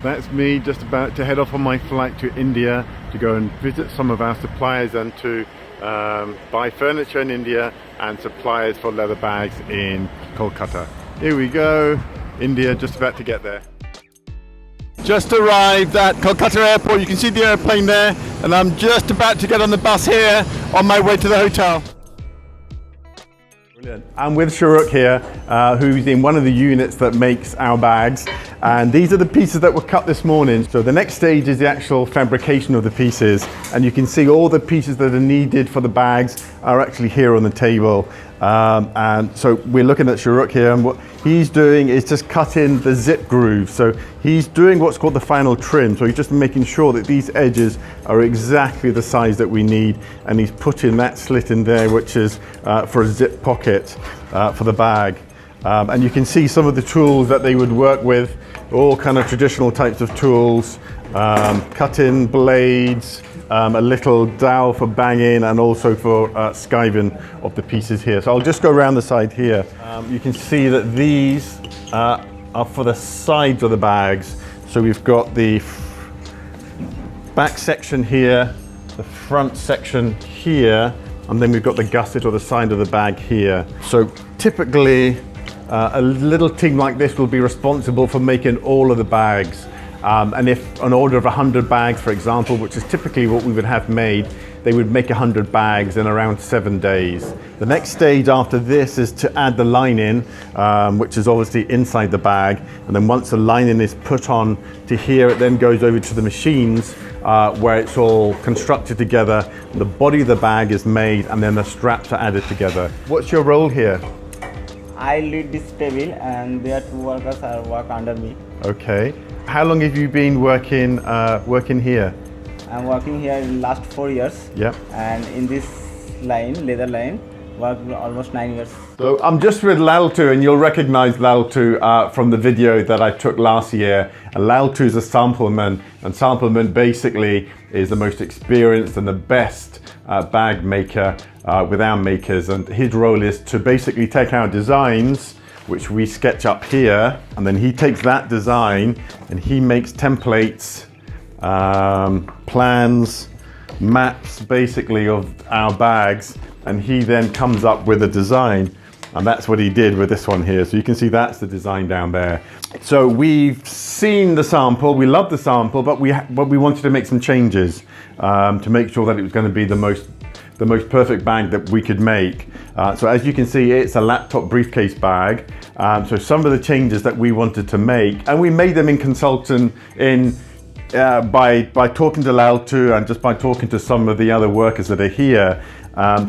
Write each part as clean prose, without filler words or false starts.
That's me just about to head off on my flight to India to go and visit some of our suppliers and to buy furniture in India and suppliers for leather bags in Kolkata. Here we go, India, just about to get there. Just arrived at Kolkata airport. You can see the airplane there, and I'm just about to get on the bus here on my way to the hotel. Brilliant. I'm with Sharuk here, who's in one of the units that makes our bags, and these are the pieces that were cut this morning. So the next stage is the actual fabrication of the pieces, and you can see all the pieces that are needed for the bags are actually here on the table. And so we're looking at Sharuk here, and what he's doing is just cutting the zip grooves. So he's doing what's called the final trim. So he's just making sure that these edges are exactly the size that we need, and he's putting that slit in there, which is for a zip pocket for the bag. And you can see some of the tools that they would work with, all kind of traditional types of tools, cutting blades, a little dowel for banging, and also for skiving of the pieces here. So I'll just go around the side here. You can see that these are for the sides of the bags. So we've got the back section here, the front section here, and then we've got the gusset or the side of the bag here. So typically a little team like this will be responsible for making all of the bags. And if an order of 100 bags, for example, which is typically what we would have made, they would make 100 bags in around 7 days. The next stage after this is to add the lining, which is obviously inside the bag. And then once the lining is put on to here, it then goes over to the machines where it's all constructed together. The body of the bag is made, and then the straps are added together. What's your role here? I lead this table, and there are 2 workers are work under me. Okay. How long have you been working here? I'm working here in last 4 years. Yep. And in this line, leather line, worked almost 9 years. So I'm just with Laltu, and you'll recognize Laltu from the video that I took last year. And Laltu is a sampleman, and sampleman basically is the most experienced and the best bag maker with our makers. And his role is to basically take our designs, which we sketch up here, and then he takes that design and he makes templates, plans, maps basically of our bags, and he then comes up with a design, and that's what he did with this one here. So you can see that's the design down there. So we've seen the sample, we love the sample, but we wanted to make some changes to make sure that it was going to be the most perfect bag that we could make. So as you can see, it's a laptop briefcase bag. So some of the changes that we wanted to make, and we made them in consultant by talking to Laltu and just by talking to some of the other workers that are here.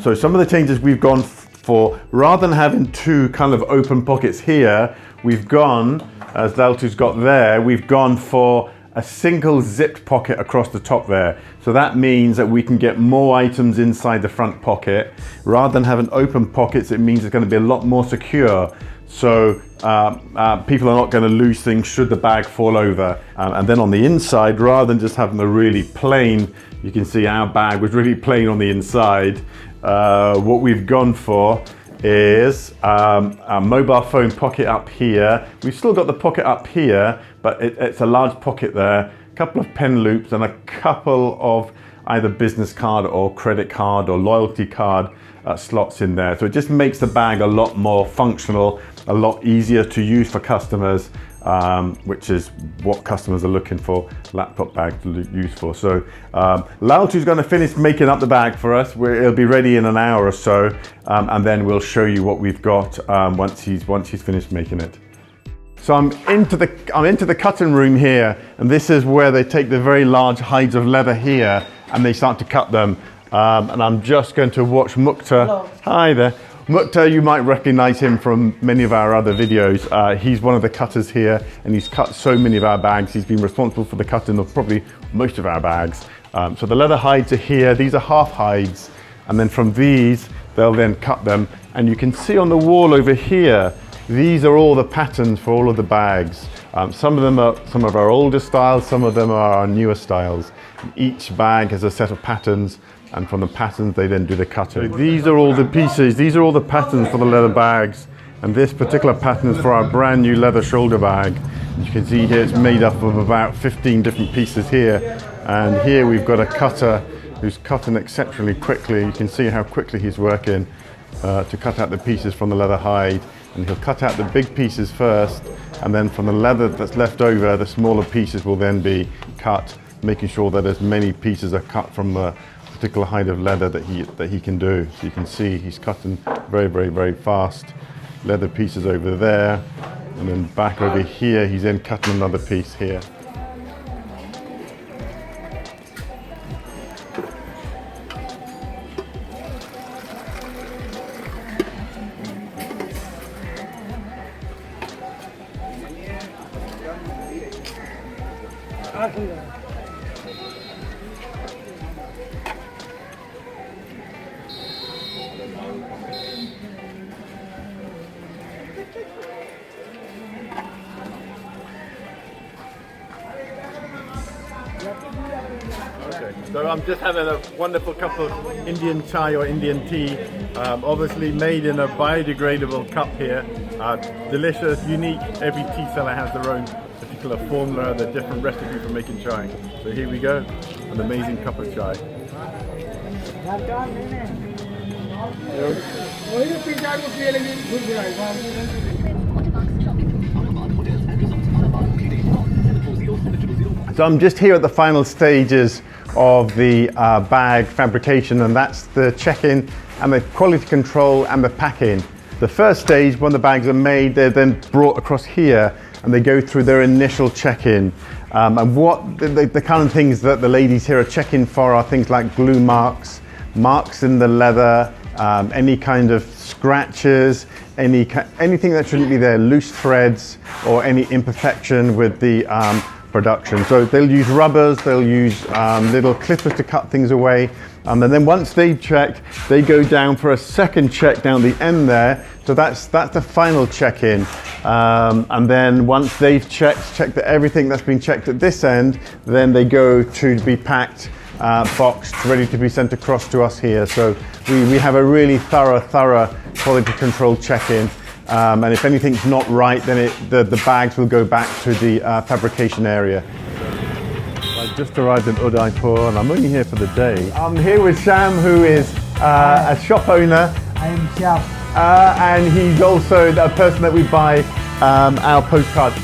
So some of the changes we've gone for, rather than having 2 kind of open pockets here, we've gone, as Laltu's got there, we've gone for a single zipped pocket across the top there. So that means that we can get more items inside the front pocket. Rather than having open pockets, it means it's going to be a lot more secure. So people are not going to lose things should the bag fall over. And then on the inside, rather than just having the really plain, you can see our bag was really plain on the inside. What we've gone for is a mobile phone pocket up here. We've still got the pocket up here, but it's a large pocket there, a couple of pen loops, and a couple of either business card or credit card or loyalty card slots in there. So it just makes the bag a lot more functional, a lot easier to use for customers, which is what customers are looking for, laptop bags to use for. So Laltu's going to finish making up the bag for us. It'll be ready in an hour or so, and then we'll show you what we've got once he's finished making it. So I'm into the cutting room here, and this is where they take the very large hides of leather here and they start to cut them. And I'm just going to watch Mukta. Hello. Hi there. Mukta, you might recognize him from many of our other videos. He's one of the cutters here, and he's cut so many of our bags. He's been responsible for the cutting of probably most of our bags. So the leather hides are here. These are half hides. And then from these, they'll then cut them. And you can see on the wall over here, these are all the patterns for all of the bags. Some of them are some of our older styles, some of them are our newer styles. Each bag has a set of patterns, and from the patterns they then do the cutting. So these are all the pieces, these are all the patterns for the leather bags, and this particular pattern is for our brand new leather shoulder bag. You can see here it's made up of about 15 different pieces here, and here we've got a cutter who's cutting exceptionally quickly. You can see how quickly he's working to cut out the pieces from the leather hide, and he'll cut out the big pieces first, and then from the leather that's left over, the smaller pieces will then be cut, making sure that as many pieces are cut from the particular hide of leather that he can do. So you can see he's cutting very, very, very fast. Leather pieces over there, and then back over here, he's then cutting another piece here. Okay, so I'm just having a wonderful cup of Indian chai or Indian tea, obviously made in a biodegradable cup here. Delicious, unique. Every tea seller has their own particular formula, their different recipe for making chai. So here we go, an amazing cup of chai. So I'm just here at the final stages of the bag fabrication, and that's the check-in and the quality control and the packing. The first stage, when the bags are made, they're then brought across here and they go through their initial check-in. And what the kind of things that the ladies here are checking for are things like glue marks, marks in the leather, any kind of scratches, anything that shouldn't be there, loose threads, or any imperfection with the production. So they'll use rubbers, they'll use little clippers to cut things away, and then once they've checked, they go down for a second check down the end there. So that's the final check-in, and then once they've checked that everything that's been checked at this end, then they go to be packed, boxed, ready to be sent across to us here. So we have a really thorough quality control check-in. And if anything's not right, then the bags will go back to the fabrication area. I just arrived in Udaipur and I'm only here for the day. I'm here with Sham, who is a shop owner. I am Sham. And he's also a person that we buy our postcards